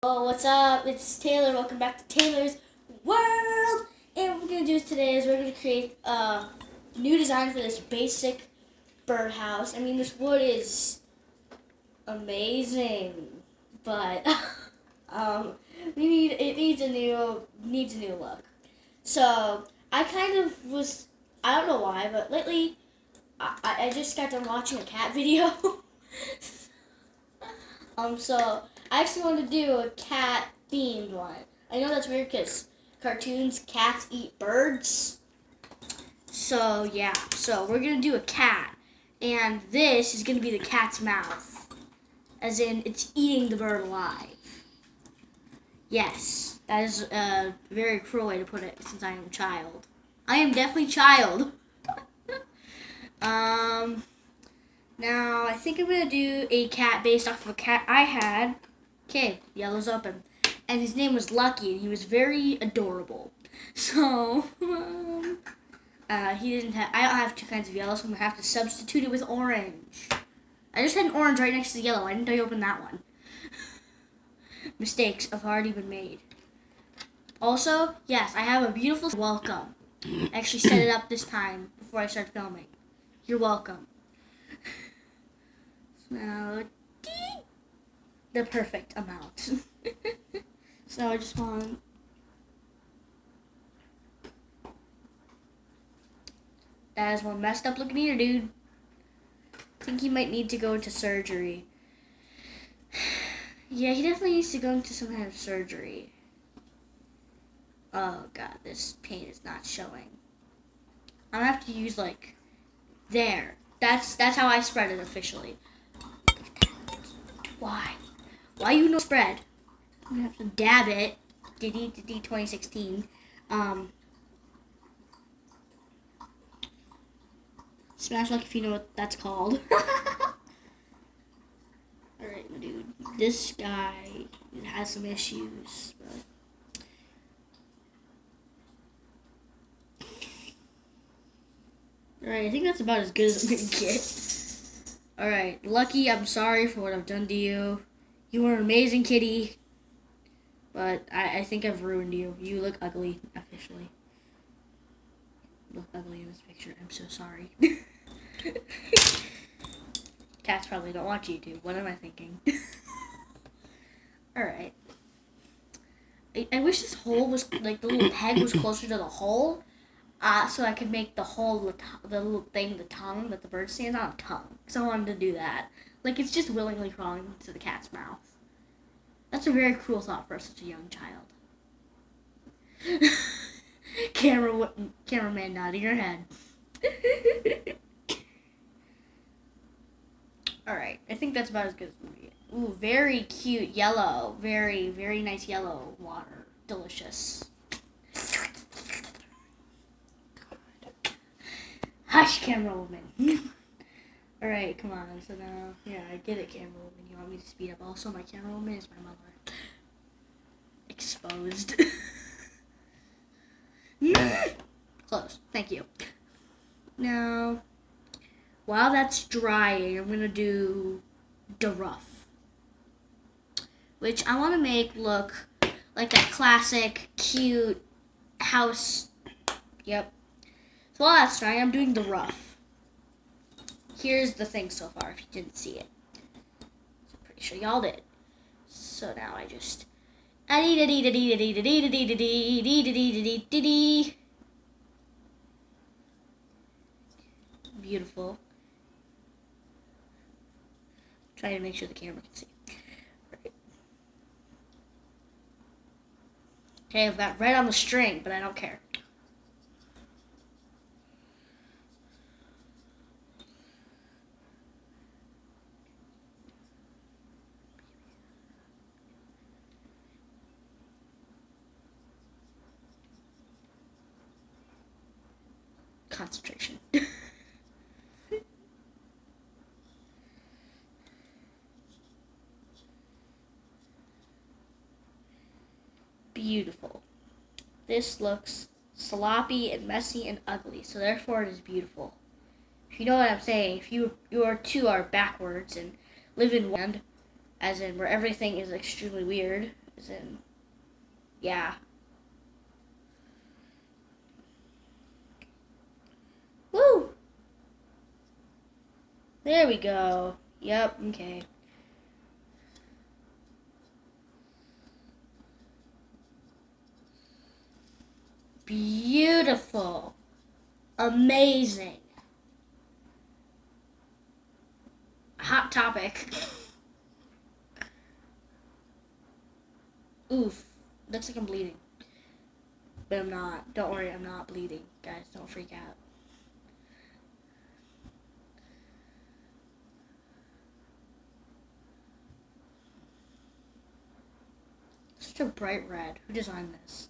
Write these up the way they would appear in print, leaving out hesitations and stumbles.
Oh, what's up? It's Taylor. Welcome back to Taylor's World. And what we're going to do today is we're going to create a new design for this basic birdhouse. I mean, this wood is amazing, but it needs a new look. So I kind of was, I don't know why, but lately I just got done watching a cat video. So I actually want to do a cat themed one. I know that's weird because cartoons, cats eat birds. So yeah, so we're gonna do a cat, and this is gonna be the cat's mouth, as in it's eating the bird alive. Yes, that is a very cruel way to put it since I am a child. I am definitely child. Now I think I'm gonna do a cat based off of a cat I had. Okay, yellow's open. And his name was Lucky, and he was very adorable. So, he didn't have, I don't have two kinds of yellow, so I'm gonna have to substitute it with orange. I just had an orange right next to the yellow. I didn't open that one. Mistakes have already been made. Also, yes, I have a beautiful welcome. I actually set it up this time before I started filming. You're welcome. Now, the perfect amount. So I just want that is one messed up looking ear, dude. I think he might need to go into surgery. Yeah, he definitely needs to go into some kind of surgery. Oh god, this paint is not showing. I'm gonna have to use like there. That's how I spread it officially. Why? Why you no spread? I'm gonna have to dab it. Diddy 2016. Smash like if you know what that's called. Alright, my dude. This guy has some issues, but alright, I think that's about as good as I'm gonna get. Alright, Lucky, I'm sorry for what I've done to you. You were an amazing kitty. But I think I've ruined you. You look ugly, officially. You look ugly in this picture. I'm so sorry. Cats probably don't watch YouTube. What am I thinking? Alright. I wish this hole was, like, the little peg was closer to the hole. So I could make the hole, the little thing, the tongue that the bird stands on, a tongue. So I wanted to do that. Like, it's just willingly crawling into the cat's mouth. That's a very cruel thought for such a young child. Cameraman nodding your head. Alright, I think that's about as good as we get. Ooh, very cute yellow. Very, very nice yellow water. Delicious. Hush, camera woman. Alright, come on. So now, yeah, I get it, camera woman. You want me to speed up? Also, my camera woman is my mother. Exposed. Close. Thank you. Now, while that's drying, I'm going to do the rough. Which I want to make look like that classic, cute house. Yep. So while that's drying, I'm doing the rough. Here's the thing so far, if you didn't see it. So I'm pretty sure y'all did. So now I just... Beautiful. Try to make sure the camera can see. Right. Okay, I've got red on the string, but I don't care. Concentration. Beautiful. This looks sloppy and messy and ugly, so therefore it is beautiful. If you know what I'm saying, if you two are backwards and live in one, as in where everything is extremely weird, As in, yeah. Woo! There we go. Yep, okay. Beautiful. Amazing. Hot topic. Oof. Looks like I'm bleeding. But I'm not. Don't worry, I'm not bleeding. Guys, don't freak out. Such a bright red. Who designed this?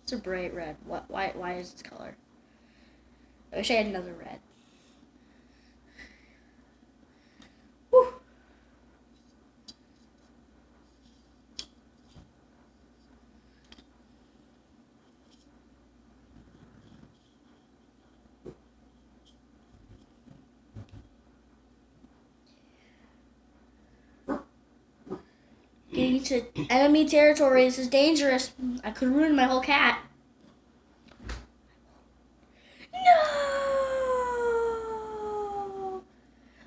It's a bright red. What? Why is this color? I wish I had another red. Whew. Getting to enemy territory. This is dangerous. I could ruin my whole cat. No!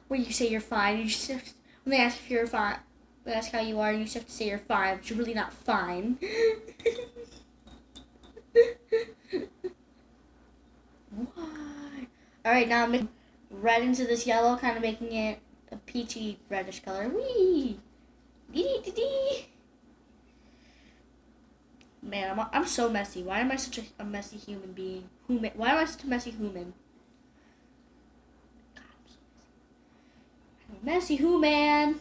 When you say you're fine, you just have to, when they ask if you're fine, they ask how you are, you just have to say you're fine, but you're really not fine. Why? Alright, now I'm making red into this yellow, kind of making it a peachy reddish color. Whee! Dee-dee-dee-dee! Man, I'm so messy. Why am I such a messy human being? Why am I such a messy human? God, I'm a messy human.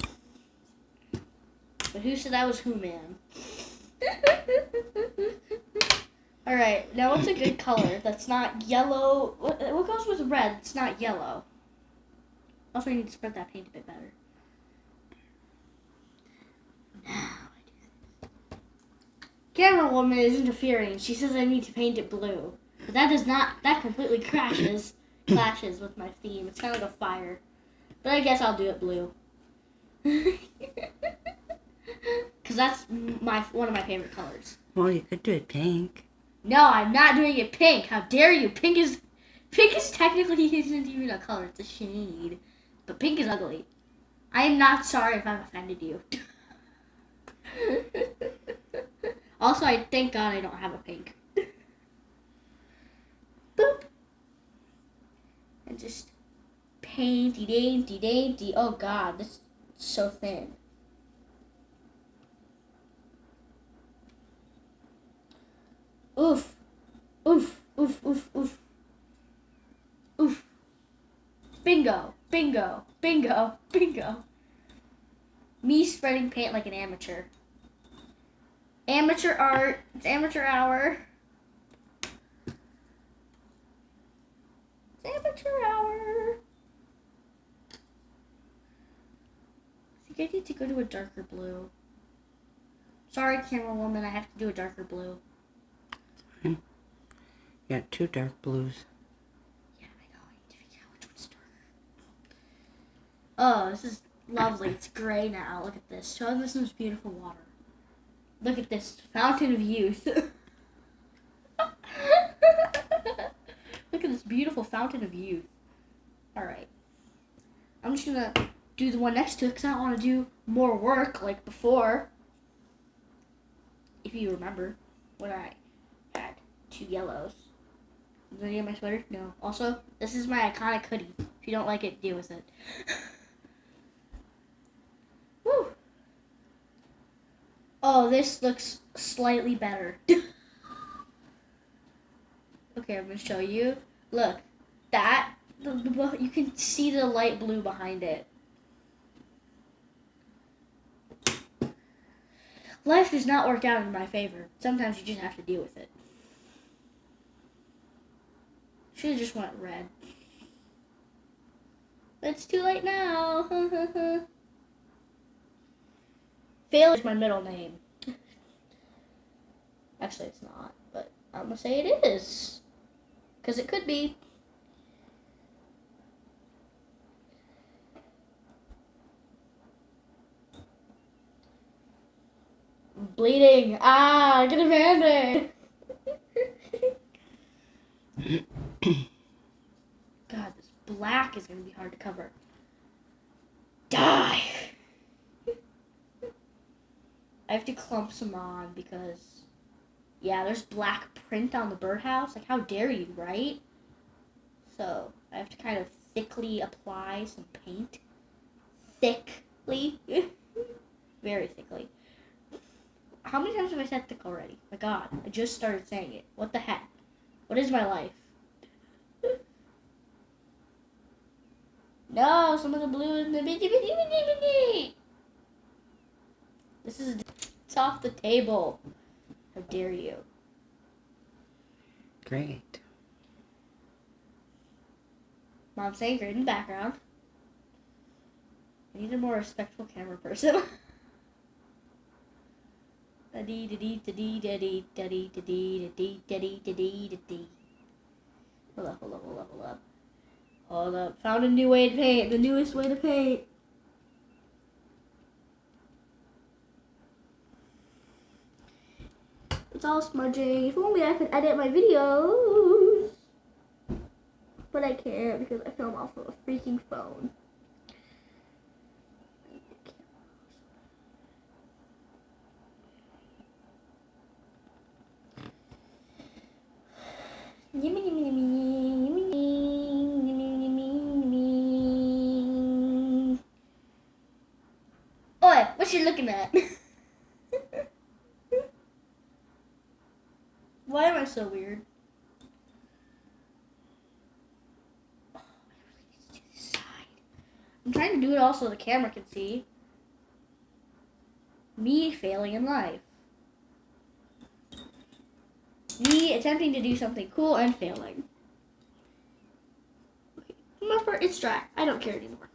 But who said I was human? Alright, now what's a good color that's not yellow? What goes with red? It's not yellow. Also, I need to spread that paint a bit better. Now I do this. Camera woman is interfering. She says I need to paint it blue. But that does not, that completely clashes with my theme. It's kind of like a fire. But I guess I'll do it blue. Because that's one of my favorite colors. Well, you could do it pink. No, I'm not doing it pink. How dare you? Pink is technically isn't even a color. It's a shade. But pink is ugly. I am not sorry if I've offended you. Also, I thank God I don't have a pink. Boop. And just painty dainty dainty. Oh God, this is so thin. Oof. Oof. Oof. Oof. Oof. Oof. Bingo. Bingo. Bingo. Bingo. Me spreading paint like an amateur. Amateur art. It's amateur hour. It's amateur hour. I think I need to go to a darker blue. Sorry, camera woman, I have to do a darker blue. You got two dark blues. Yeah, I know. I need to figure out which one's darker. Oh, this is lovely. It's gray now. Look at this. Show this is beautiful water. Look at this fountain of youth. Look at this beautiful fountain of youth. Alright. I'm just gonna do the one next to it because I don't want to do more work like before. If you remember when I had two yellows. Is any of my sweater? No. Also, this is my iconic hoodie. If you don't like it, deal with it. Woo! Oh, this looks slightly better. Okay, I'm gonna show you. Look, that you can see the light blue behind it. Life does not work out in my favor. Sometimes you just have to deal with it. Should have just went red. But it's too late now. Fail is my middle name. Actually, it's not, but I'm gonna say it is. Because it could be. Bleeding. Ah, get a band-aid. God, this black is going to be hard to cover. Die. I have to clump some on because, yeah, there's black print on the birdhouse. Like, how dare you, right? So, I have to kind of thickly apply some paint. Thickly. Very thickly. How many times have I said thick already? My God, I just started saying it. What the heck? What is my life? No, some of the blue is the bitty. This is it's off the table. How dare you? Great. Mom saying great in the background. I need a more respectful camera person. Hold up. Hold up. Found a new way to paint. The newest way to paint. It's all smudging. If only I could edit my videos. But I can't because I film off of a freaking phone. Oi, what you looking at? Why am I so weird? Oh, I really need to do this side. I'm trying to do it all so the camera can see me failing in life. Me attempting to do something cool and failing. Okay, remember, it's dry. I don't care anymore.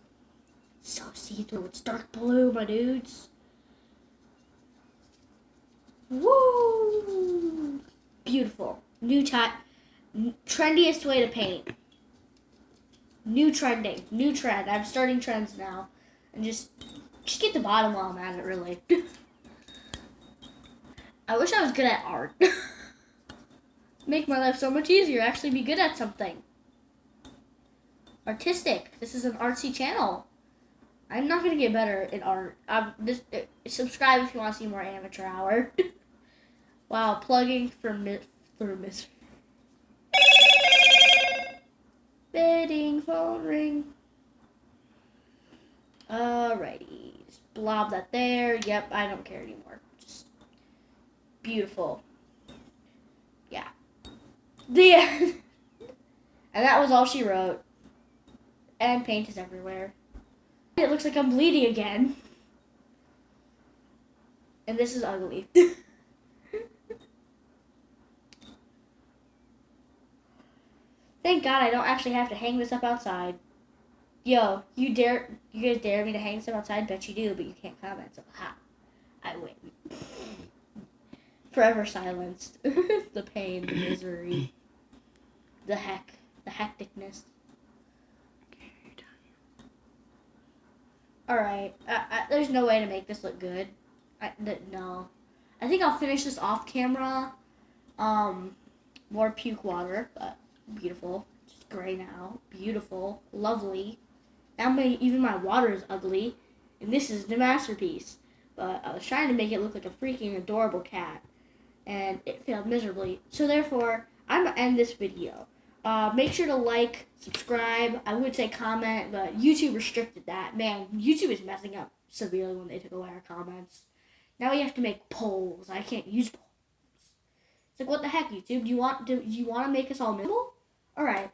So see-through. It's dark blue, my dudes. Woo! Beautiful. New type. Trendiest way to paint. New trending. New trend. I'm starting trends now. And just get the bottom while I'm at it, really. I wish I was good at art. Make my life so much easier. Actually be good at something. Artistic. This is an artsy channel. I'm not going to get better in art. Subscribe if you want to see more amateur hour. Wow, plugging for misery. Bidding phone ring. Alrighty. Just blob that there. Yep, I don't care anymore. Just beautiful. Yeah. The end. And that was all she wrote. And paint is everywhere. It looks like I'm bleeding again. And this is ugly. Thank God I don't actually have to hang this up outside. Yo, you guys dare me to hang this up outside? Bet you do, but you can't comment, so ha. I win. Forever silenced. The pain, the misery, the hecticness. Alright, there's no way to make this look good. No. I think I'll finish this off camera. More puke water, but beautiful. Just gray now. Beautiful. Lovely. Now even my water is ugly. And this is the masterpiece. But I was trying to make it look like a freaking adorable cat. And it failed miserably. So therefore, I'm going to end this video. Make sure to like, subscribe. I would say comment, but YouTube restricted that. Man, YouTube is messing up severely when they took away our comments. Now we have to make polls. I can't use polls. It's like, what the heck, YouTube? Do you want to make us all miserable? All right.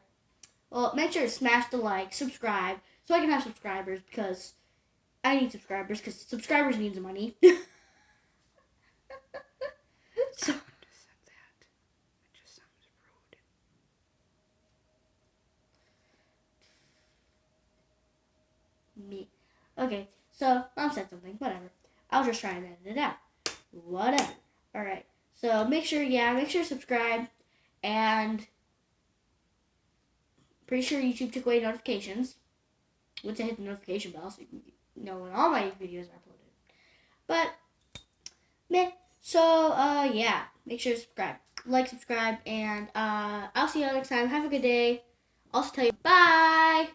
Well, make sure to smash the like, subscribe, so I can have subscribers because I need subscribers because subscribers means money. So. Me. Okay, so Mom said something. Whatever. I was just trying to edit it out. Whatever. All right. So make sure to subscribe, and pretty sure YouTube took away notifications. Once I hit the notification bell, so you can know when all my videos are uploaded. But meh. So, yeah. Make sure to subscribe. Like, subscribe, and I'll see you all next time. Have a good day. Also tell you bye.